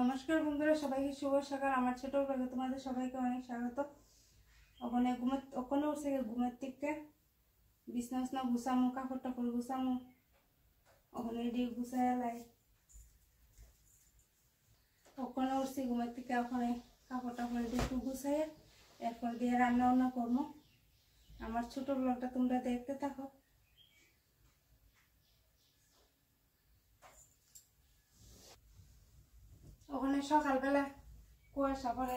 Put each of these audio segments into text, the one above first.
নমস্কার বন্ধুরা, সবাইকে শুভ সকাল। আমার ছোট ব্লগে তোমাদের সবাইকে অনেক স্বাগত। ওখানে উঠছে ঘুমের থেকে বিছনা গুছামো, কাপড় টাপড় গুছামো, ওখানে এটি গুছাই লাই। ওখানে উঠছি ঘুমের থেকে, ওখানে কাপড় টাপড় এটি একটু গুছাই, এরপর দিয়ে রান্না বান্না করবো। আমার ছোট ব্লগটা তোমরা দেখতে থাকো। ওখানে সকালবেলা কুয়াশা পড়ে,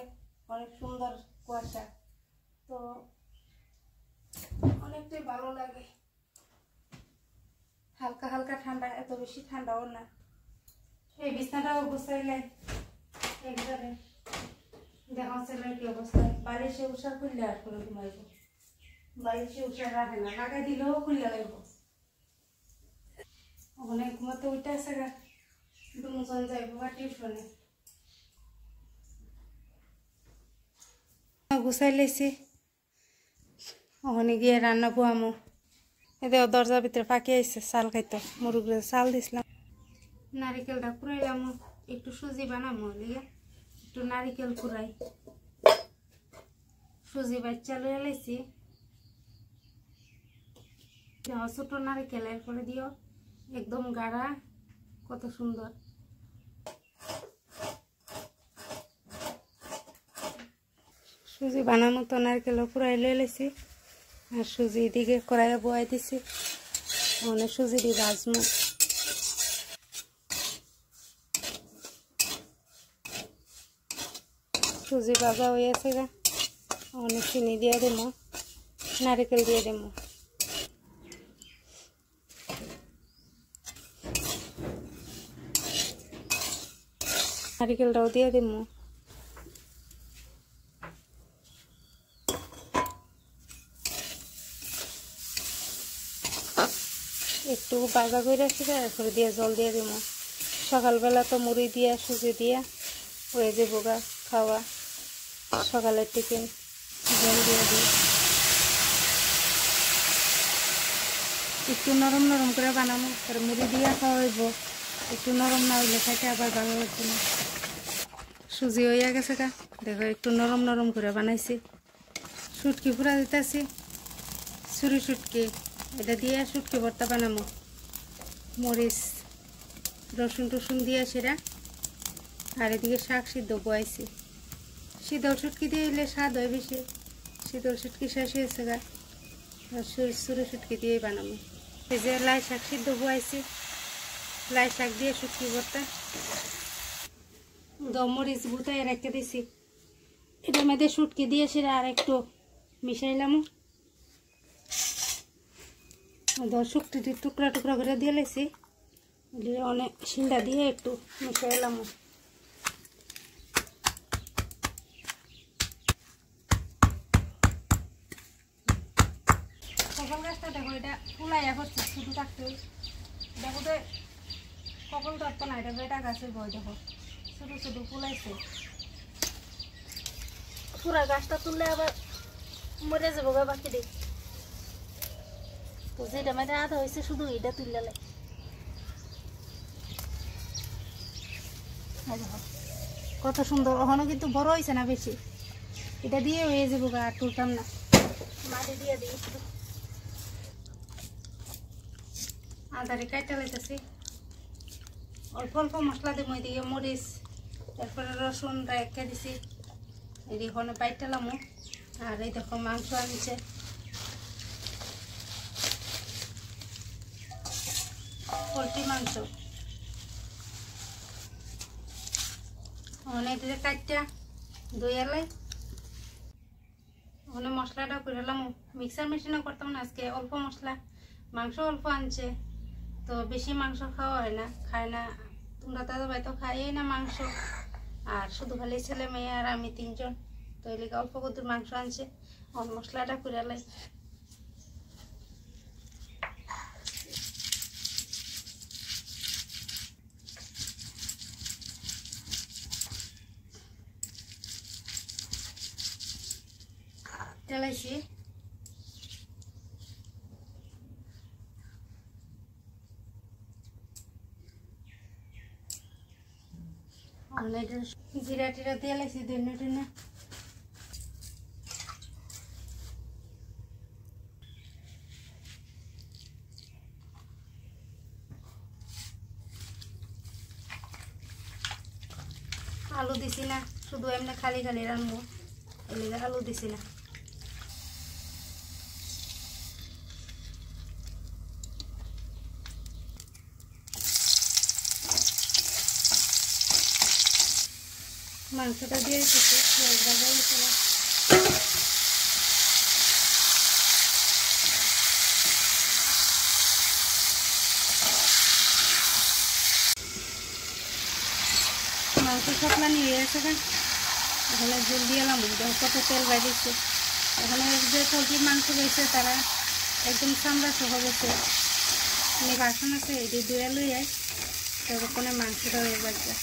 অনেক সুন্দর কুয়াশা, তো অনেকটাই ভালো লাগে। হালকা হালকা ঠান্ডা, এত বেশি ঠান্ডাও না। এই বিছনাটাও গুছাইলে একবারে দেখা ছেলের কি অবস্থায়। বালিশে উষা খুললে আর করে ঘুমাইব, বালিশে উষা রাখে না, লাগাই দিলেও খুললে লাগব। ওখানে ঘুমাতে উঠে আসে গা, দুজন যাইব বা টিউশনে। গুছাই লেছি, ওখানে গিয়ে রান্না পোয়ামো। এতে দরজার ভিতরে পাখি আইসে চাল খাইতো, মুরুগরে চাল দিছিলাম। নারিকেলটা কুড়াইলাম, একটু সুজি বানাবো, লিগে একটু নারিকেল কুড়াই। সুজি বাচ্চা লইয়া লাইছি, ছোট নারিকেল, এরপরে দিও একদম গাঢ়া, কত সুন্দর। সুজি বানানো তো নারকেল কুড়াই লয়ে লাইছি, আর সুজি দিকে কড়াইয়ে বয়াই দিছি। মানে সুজি দিয়ে ভাজমু। সুজি ভাজা হয়ে আছে গা, অনেক চিনি দিয়ে দেবো, নারিকেল দিয়ে দেবো। নারিকেলটাও দিয়ে দেবো। একটু ভাজা করে রাখি, তারপরে দিয়ে জল দিয়ে দেবো। সকালবেলা তো মুড়ি দিয়া সুজি দিয়া হয়ে যাবো গা খাওয়া, সকালের টিফিন। জল দিয়ে দিই, একটু নরম নরম করে বানাবো, আর মুড়ি দিয়া খাওয়া হইব। একটু নরম না হইলে খাইতে আবার ভালো লাগবে না। সুজি হইয়া গেছে গা, দেখো একটু নরম নরম করে বানাইছি। শুটকি পুরা দিতেছি, ছুরি শুটকি, এটা দিয়ে শুটকি ভর্তা বানাবো। মরিচ রসুন টসুন দিয়ে সেটা, আর এদিকে শাক সিদ্ধ বয়াইছি। শীতল শুটকি দিয়ে দিলে স্বাদ হয় বেশি। শীতল শুটকি শেষ হয়েছে গা, ছুরি শুটকি দিয়েই বানাবো। এই যে লাই শাক সিদ্ধ বয়াইছি, লাই শাক দিয়ে শুটকি ভর্তা। মরিচ গুতায় রেখে দিছি, এটার মধ্যে শুটকি দিয়ে সেটা আর একটু মিশাইলাম। শুটকি টুকরা টুকরা করে দিয়ে লেছি, অনেক শিলটা দিয়ে একটু মিশাইলাম। কপাল গাছটা দেখো, এটা ফুলাইয়া করছে, শুধু থাকতে দেখো তো কপাল ধরতো না, এটা বেটা গাছের বই দেখো ছোটো ছোটো ফুলাইছে। পুরা গাছটা তুললে আবার মরে যাবো গা বাকি দেখ। তো যেটা মেয়েটা আধা হয়েছে, শুধু এটা তুললে কত সুন্দর। ওখানে কিন্তু বড় হয়েছে না বেশি, এটা দিয়ে হয়ে যাবো গা, আর তুলতাম না। মাটি দিয়ে দিই শুধু। আদারে কাটা লাইতেছি, অল্প অল্প মশলা দিব। এদিকে মরিচ, তারপরে রসুন রেখে দিছি, এদিকে বাইটালাম। আর এই দেখো মাংস আনছে, পোলট্রি মাংস। অনেক কাটটা দইয়ালাই, ওখানে মশলাটা করলাম। মিক্সার মেশিনও করতাম না আজকে, অল্প মশলা, মাংস অল্প আনছে, তো বেশি মাংস খাওয়া হয় না, খায় না। তোমরা দাদা ভাই তো খাইই না মাংস, আর শুধু খালি ছেলে মেয়ে আর আমি তিনজন, তো এই লিগে অল্প কত মাংস আনছে। মশলাটা করলাই, তেলাইছি। মানে এটা জিরা টিরা দিয়ে লাইছি ধনে টনে আলু দিছি না, শুধু এমনি খালি খালি রান্নবো, এর আলু দিছি না। মাংসটা দিয়ে দিচ্ছি, ভাজা হয়েছে। মাংস সবলা নিয়ে গেছে না, এখানে জল দিয়ে এলাম, কত তেল বাইরেছে। এখানে যে পোলট্রি মাংস রয়েছে তারা একদম চামড়া সহ গেছে, বাসন আছে এটি ধুয়ে লইয়াই তখন মাংসটা হয়ে যাচ্ছে।